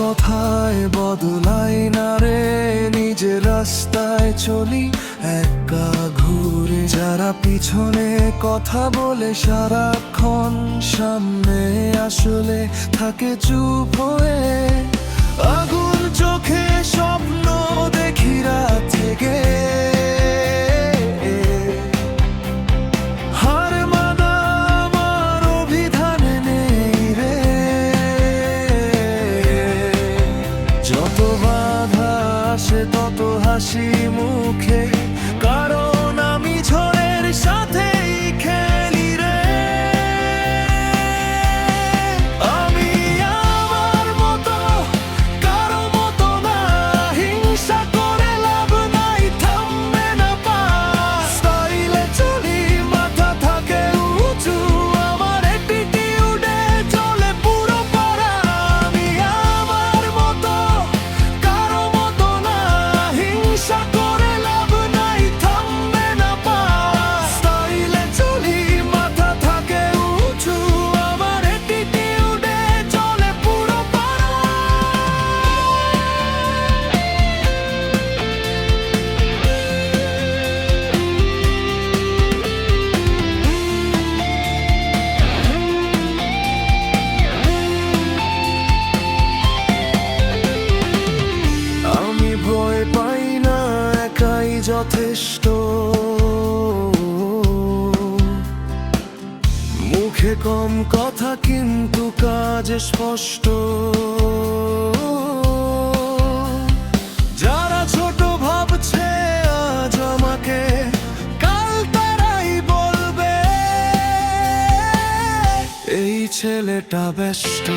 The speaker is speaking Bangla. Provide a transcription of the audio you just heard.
কথায় বদলাই না রে, নিজের রাস্তায় চলি একা ঘুরে। যারা পিছনে কথা বলে সারাক্ষণ, সামনে আসলে থাকে চুপ হয়ে। আগুন চোখে স্বপ্ন দেখি রাত থেকে, হার মানা আমার অভিধানে নেই রে। যত বাধা আসে তত হাসি মুখে, কারণ আমি ঝড়ের সাথেই খেলি রে। আমি আমার মতো কারো মতো না, হিংসা করে লাভ নাই, থামবে না পা। স্টাইলে চলি, মাথা থাকে উঁচু, আমার অ্যাটিটিউডে চলে পুরো পাড়া। আমি আমার মতো কারো মতো না, হিংসা করে লাভ নাই, থামবে না পা। স্টাইলে চলি, মাথা থাকে উঁচু, আমার অ্যাটিটিউডে চলে পুরো পাড়া। আমি ভয় পাই না, একাই যথেষ্ট। মুখে কম কথা কিন্তু কাজে স্পষ্ট। যারা ছোট ভাবছে আজ আমাকে, কাল তারাই বলবে এই ছেলেটা ব্যস্ত।